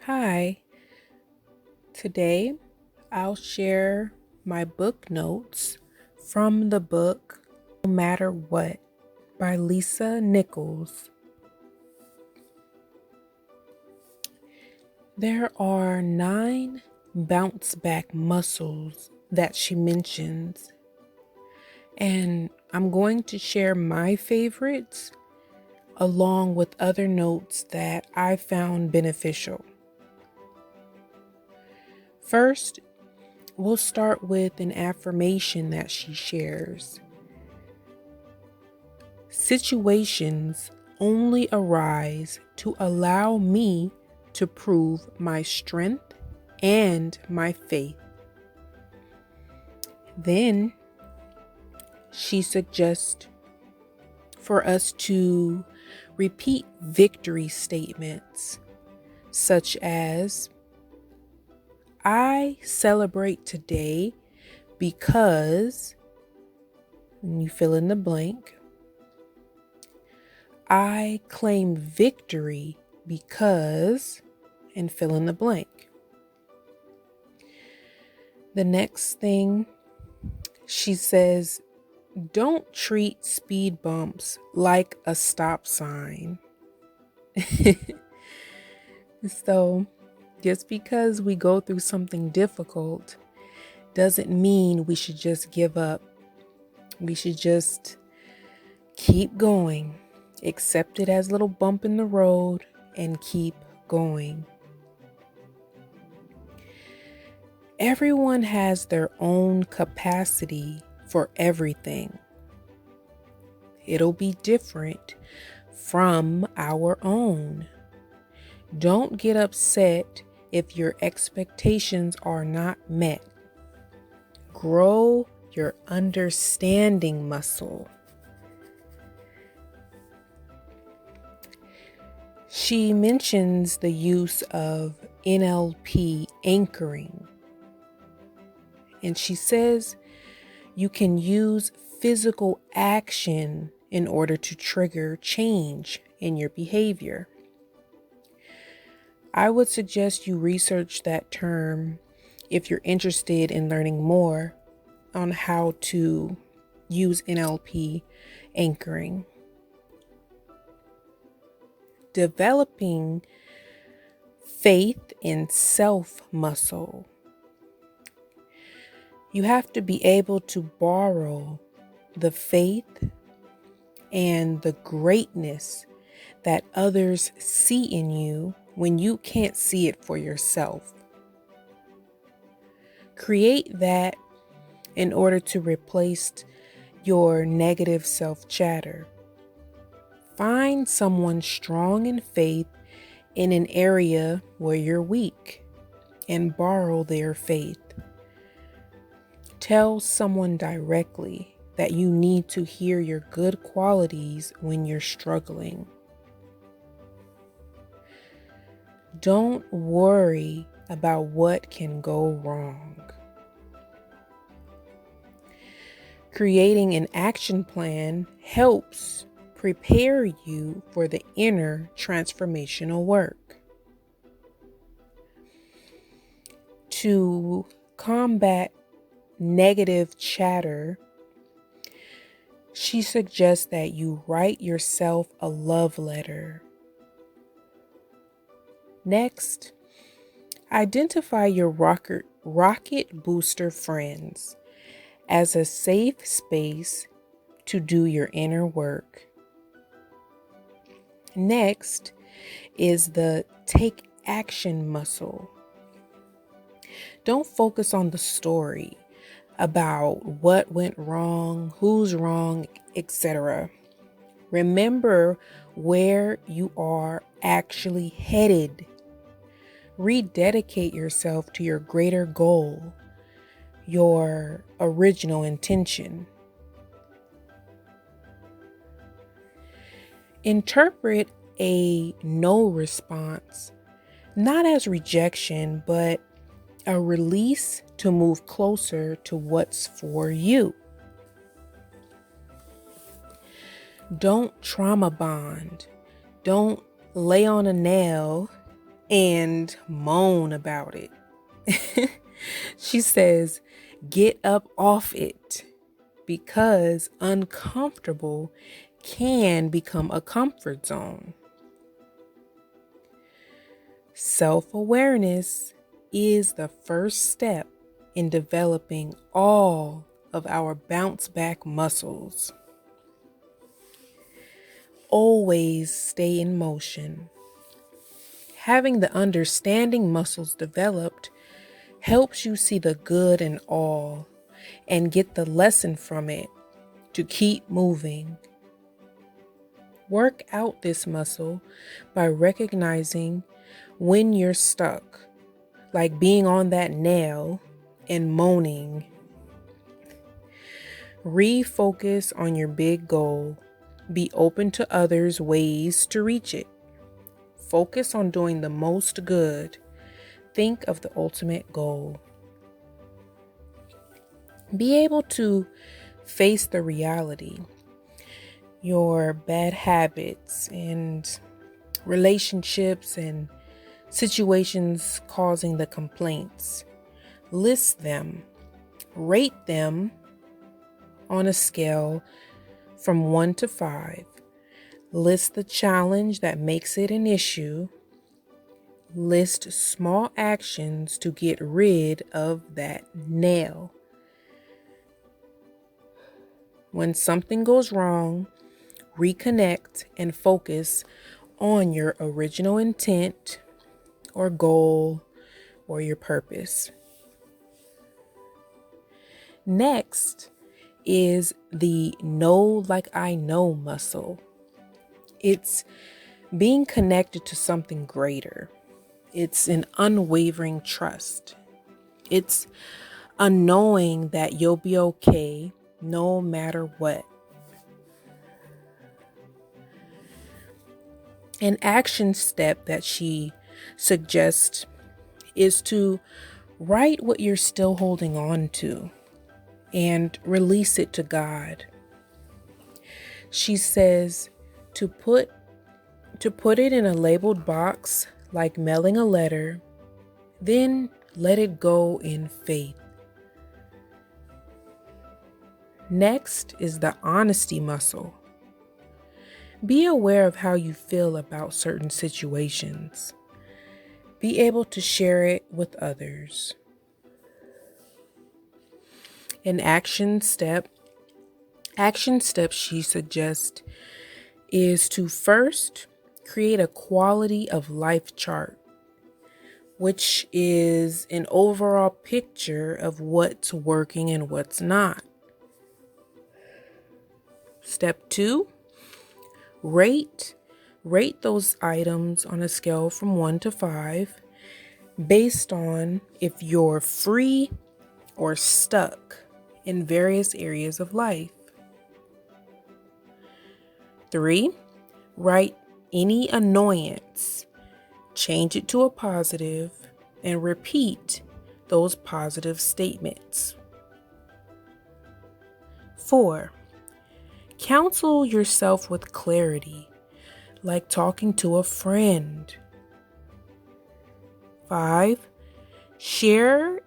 Hi, today I'll share my book notes from the book No Matter What by Lisa Nichols. There are 9 bounce back muscles that she mentions, and I'm going to share my favorites along with other notes that I found beneficial. First, we'll start with an affirmation that she shares. Situations only arise to allow me to prove my strength and my faith. Then she suggests for us to repeat victory statements such as, I celebrate today because, and you fill in the blank. I claim victory because, and fill in the blank. The next thing she says, don't treat speed bumps like a stop sign. So, just because we go through something difficult doesn't mean we should just give up. We should just keep going, accept it as a little bump in the road, and keep going. Everyone has their own capacity for everything. It'll be different from our own. Don't get upset if your expectations are not met. Grow your understanding muscle. She mentions the use of Nlp Anchoring. And she says you can use physical action in order to trigger change in your behavior. I would suggest you research that term if you're interested in learning more on how to use Nlp anchoring. Developing faith in self muscle. You have to be able to borrow the faith and the greatness that others see in you when you can't see it for yourself. Create that in order to replace your negative self-chatter. Find someone strong in faith in an area where you're weak and borrow their faith. Tell someone directly that you need to hear your good qualities when you're struggling. Don't worry about what can go wrong. Creating an action plan helps prepare you for the inner transformational work. To combat negative chatter, she suggests that you write yourself a love letter. Next, identify your rocket booster friends as a safe space to do your inner work. Next is the take action muscle. Don't focus on the story about what went wrong, who's wrong, etc. Remember where you are actually headed. Rededicate yourself to your greater goal, your original intention. Interpret a no response not as rejection, but a release to move closer to what's for you. Don't trauma bond. Don't lay on a nail and moan about it. She says, get up off it, because uncomfortable can become a comfort zone. Self-awareness is the first step in developing all of our bounce back muscles. Always stay in motion. Having the understanding muscles developed helps you see the good in all and get the lesson from it to keep moving. Work out this muscle by recognizing when you're stuck, like being on that nail and moaning. Refocus on your big goal. Be open to others' ways to reach it. Focus on doing the most good. Think of the ultimate goal. Be able to face the reality, your bad habits and relationships and situations causing the complaints. List them, rate them on a scale from 1 to 5. List the challenge that makes it an issue. List small actions to get rid of that nail. When something goes wrong, reconnect and focus on your original intent or goal or your purpose. Next is the know like I know muscle. It's being connected to something greater. It's an unwavering trust. It's a knowing that you'll be okay no matter what. An action step that she suggests is to write what you're still holding on to and release it to God. She says to put it in a labeled box like mailing a letter, then let it go in faith. Next is the honesty muscle. Be aware of how you feel about certain situations. Be able to share it with others. An action step she suggests is to first create a quality of life chart, which is an overall picture of what's working and what's not. Step 2, rate those items on a scale from 1 to 5 based on if you're free or stuck in various areas of life. 3, write any annoyance, change it to a positive, and repeat those positive statements. 4, counsel yourself with clarity, like talking to a friend. 5, share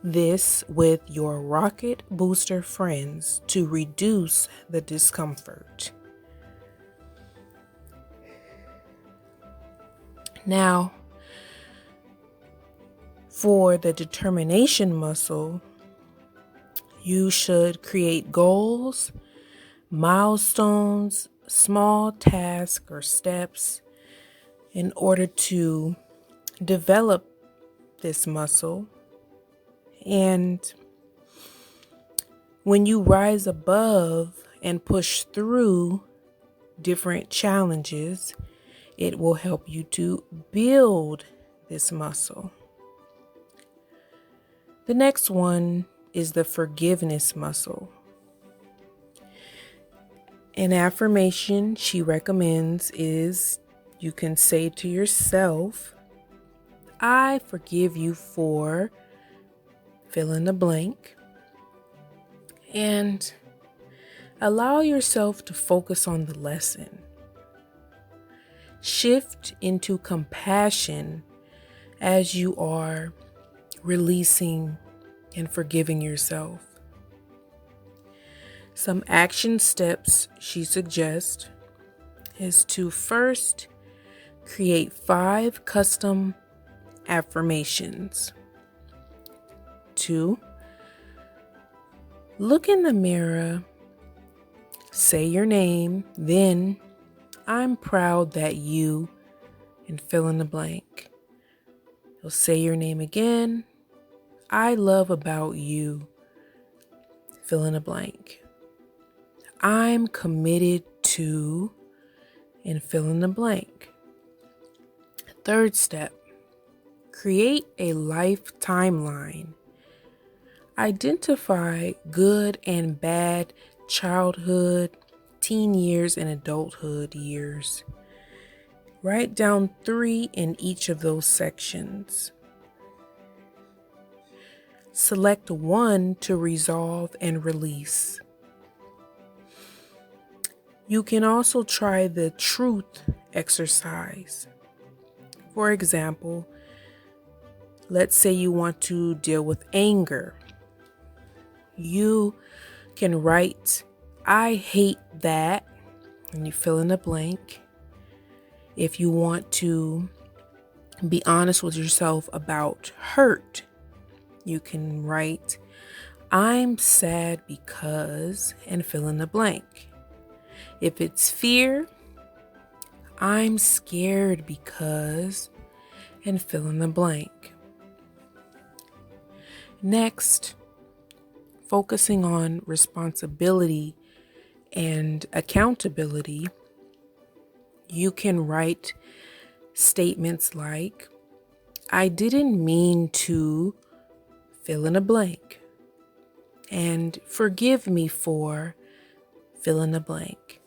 this with your rocket booster friends to reduce the discomfort. Now, for the determination muscle, you should create goals, milestones, small tasks or steps in order to develop this muscle. And when you rise above and push through different challenges, it will help you to build this muscle. The next one is the forgiveness muscle. An affirmation she recommends is you can say to yourself, I forgive you for fill in the blank, and allow yourself to focus on the lesson. Shift into compassion as you are releasing and forgiving yourself. Some action steps she suggests is to first create 5 custom affirmations. 2, look in the mirror, say your name, then I'm proud that you, and fill in the blank. You'll say your name again, I love about you, fill in a blank. I'm committed to, and fill in the blank. 3rd step, create a life timeline. Identify good and bad childhood, teen years, and adulthood years. Write down 3 in each of those sections. Select 1 to resolve and release. You can also try the truth exercise. For example, let's say you want to deal with anger. You can write, I hate that, and you fill in the blank. If you want to be honest with yourself about hurt, you can write, I'm sad because, and fill in the blank. If it's fear, I'm scared because, and fill in the blank. Next, focusing on responsibility and accountability, you can write statements like, I didn't mean to, fill in a blank, and forgive me for, fill in a blank.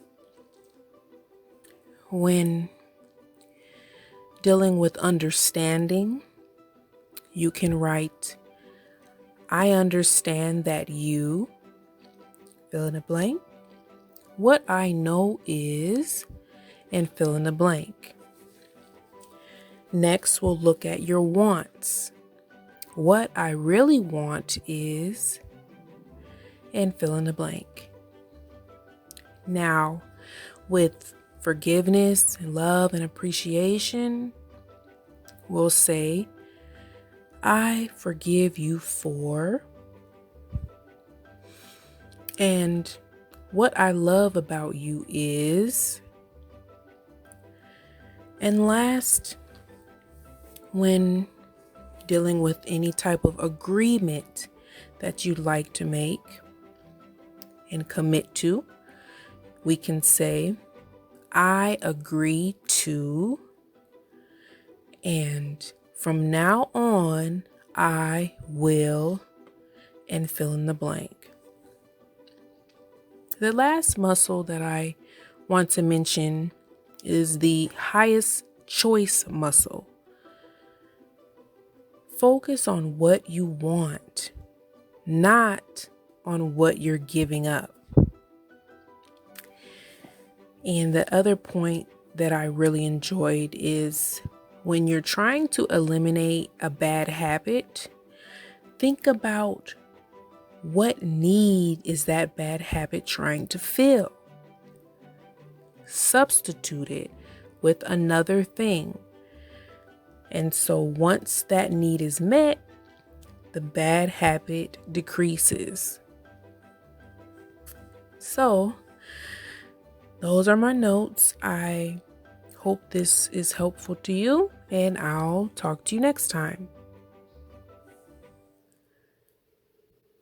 When dealing with understanding, you can write, I understand that you, fill in a blank. What I know is, and fill in the blank. Next, we'll look at your wants. What I really want is, and fill in the blank. Now, with forgiveness and love and appreciation, we'll say, I forgive you for, and what I love about you is, and last, when dealing with any type of agreement that you'd like to make and commit to, we can say, I agree to, and from now on, I will, and fill in the blank. The last muscle that I want to mention is the highest choice muscle. Focus on what you want, not on what you're giving up. And the other point that I really enjoyed is when you're trying to eliminate a bad habit, think about what need is that bad habit trying to fill. Substitute it with another thing. And so once that need is met, the bad habit decreases. So those are my notes. I hope this is helpful to you, and I'll talk to you next time.